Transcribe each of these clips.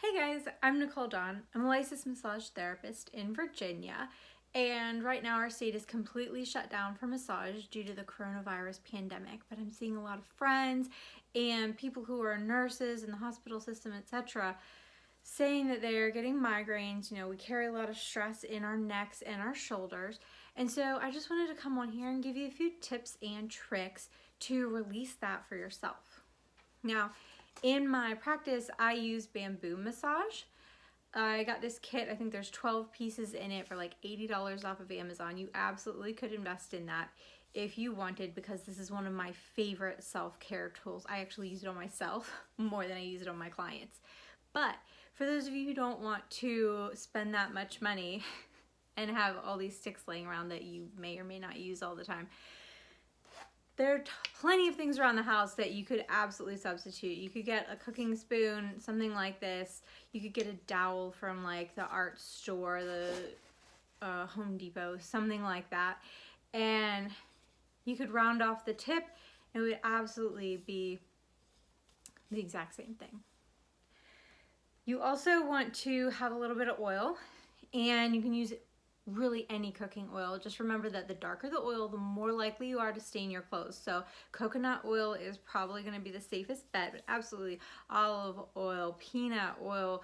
Hey guys, I'm Nicole Dawn. I'm a licensed massage therapist in Virginia, and right now our state is completely shut down for massage due to the coronavirus pandemic. But I'm seeing a lot of friends and people who are nurses in the hospital system, etc., saying that they're getting migraines. We carry a lot of stress in our necks and our shoulders. And so I just wanted to come on here and give you a few tips and tricks to release that for yourself. Now, in my practice, I use bamboo massage. I got this kit. I think there's 12 pieces in it for like $80 off of Amazon. You absolutely could invest in that if you wanted, because this is one of my favorite self-care tools. I actually use it on myself more than I use it on my clients. But for those of you who don't want to spend that much money and have all these sticks laying around that you may or may not use all the time, there are plenty of things around the house that you could absolutely substitute. You could get a cooking spoon, something like this. You could get a dowel from like the art store, the Home Depot, something like that. And you could round off the tip and it would absolutely be the exact same thing. You also want to have a little bit of oil, and you can use really any cooking oil. Just remember that the darker the oil, the more likely you are to stain your clothes. So coconut oil is probably going to be the safest bet, but absolutely olive oil, peanut oil,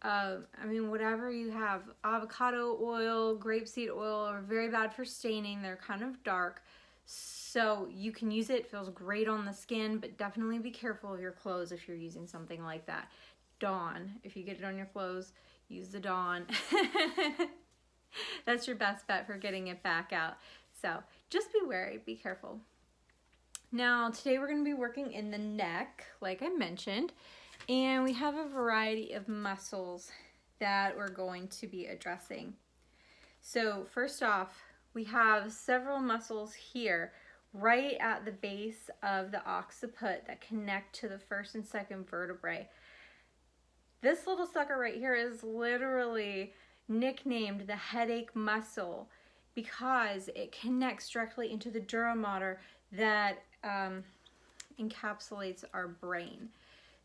whatever you have. Avocado oil, grapeseed oil are very bad for staining. They're kind of dark. So you can use it. It feels great on the skin, but definitely be careful of your clothes if you're using something like that. Dawn, if you get it on your clothes, use the Dawn. That's your best bet for getting it back out. So just be wary, be careful. Now today we're going to be working in the neck, like I mentioned, and we have a variety of muscles that we're going to be addressing. So first off, we have several muscles here right at the base of the occiput that connect to the first and second vertebrae. This little sucker right here is literally nicknamed the headache muscle because it connects directly into the dura mater that encapsulates our brain.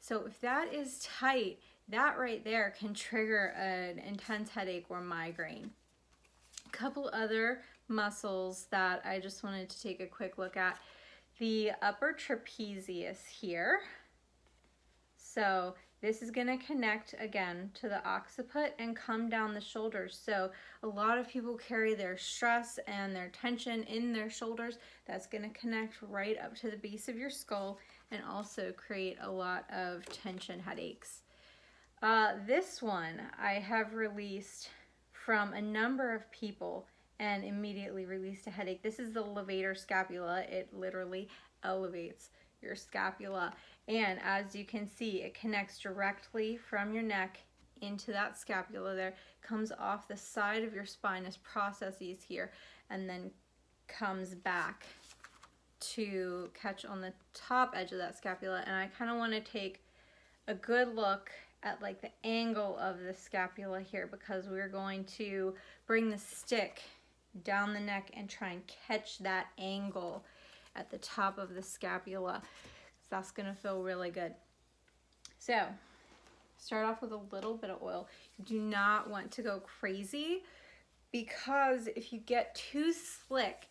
So if that is tight, that right there can trigger an intense headache or migraine. A couple other muscles that I just wanted to take a quick look at. The upper trapezius here. So this is going to connect again to the occiput and come down the shoulders. So a lot of people carry their stress and their tension in their shoulders. That's going to connect right up to the base of your skull and also create a lot of tension headaches. This one I have released from a number of people and immediately released a headache. This is the levator scapula. It literally elevates your scapula, and as you can see, it connects directly from your neck into that scapula there, comes off the side of your spinous processes here, and then comes back to catch on the top edge of that scapula. And I kind of want to take a good look at like the angle of the scapula here, because we're going to bring the stick down the neck and try and catch that angle at the top of the scapula. That's going to feel really good. So start off with a little bit of oil. You do not want to go crazy, because if you get too slick,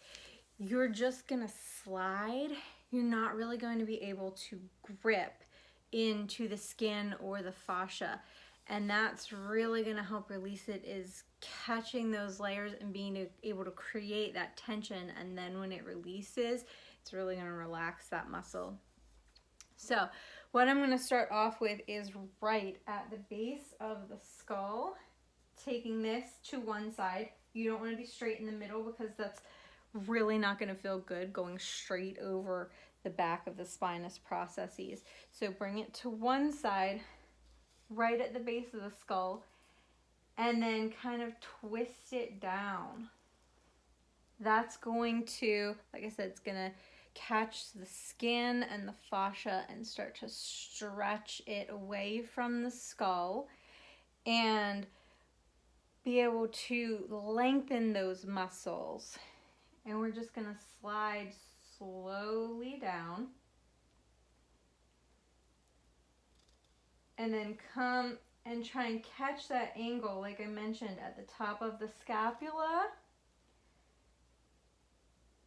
you're just going to slide. You're not really going to be able to grip into the skin or the fascia. And that's really going to help release it, is catching those layers and being able to create that tension. And then when it releases, it's really going to relax that muscle. So what I'm going to start off with is right at the base of the skull, taking this to one side. You don't want to be straight in the middle, because that's really not going to feel good going straight over the back of the spinous processes. So bring it to one side, right at the base of the skull, and then kind of twist it down. That's going to, like I said, it's going to catch the skin and the fascia and start to stretch it away from the skull and be able to lengthen those muscles. And we're just going to slide slowly down and then come and try and catch that angle, like I mentioned, at the top of the scapula.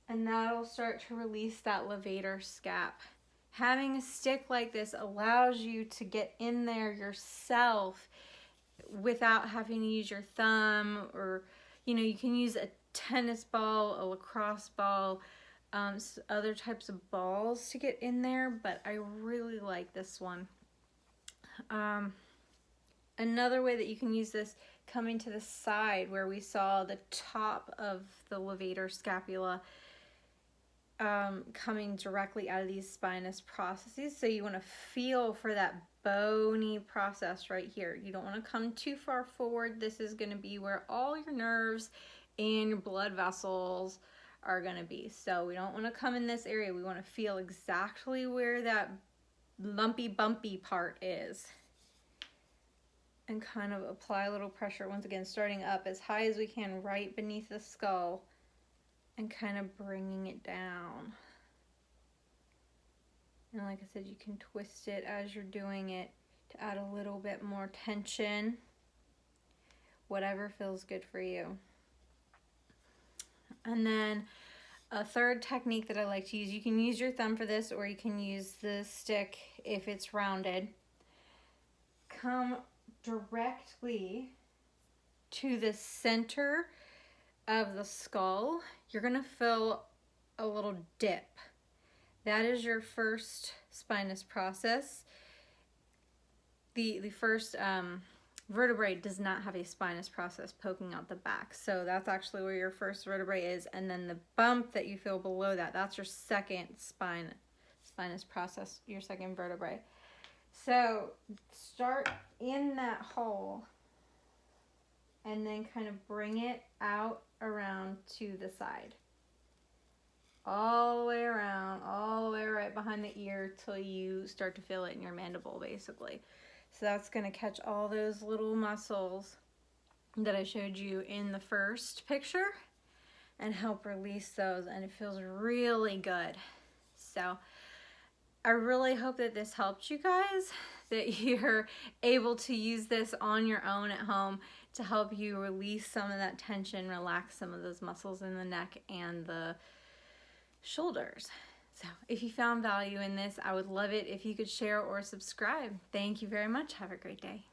And that'll start to release that levator scap. Having a stick like this allows you to get in there yourself without having to use your thumb, or, you know, you can use a tennis ball, a lacrosse ball, other types of balls to get in there, but I really like this one. Another way that you can use this, coming to the side where we saw the top of the levator scapula, coming directly out of these spinous processes. So you want to feel for that bony process right here. You don't want to come too far forward. This is going to be where all your nerves and your blood vessels are going to be. So we don't want to come in this area. We want to feel exactly where that lumpy bumpy part is, and kind of apply a little pressure, once again starting up as high as we can right beneath the skull, and kind of bringing it down. And like I said, you can twist it as you're doing it to add a little bit more tension, whatever feels good for you. And then a third technique that I like to use, you can use your thumb for this, or you can use the stick if it's rounded. Come directly to the center of the skull. You're going to feel a little dip. That is your first spinous process. The first vertebrae does not have a spinous process poking out the back. So that's actually where your first vertebrae is. And then the bump that you feel below that, that's your second spinous process, your second vertebrae. So start in that hole and then kind of bring it out around to the side. All the way around, all the way right behind the ear till you start to feel it in your mandible, basically. So that's going to catch all those little muscles that I showed you in the first picture and help release those, and it feels really good. So I really hope that this helped you guys, that you're able to use this on your own at home to help you release some of that tension, relax some of those muscles in the neck and the shoulders. So if you found value in this, I would love it if you could share or subscribe. Thank you very much. Have a great day.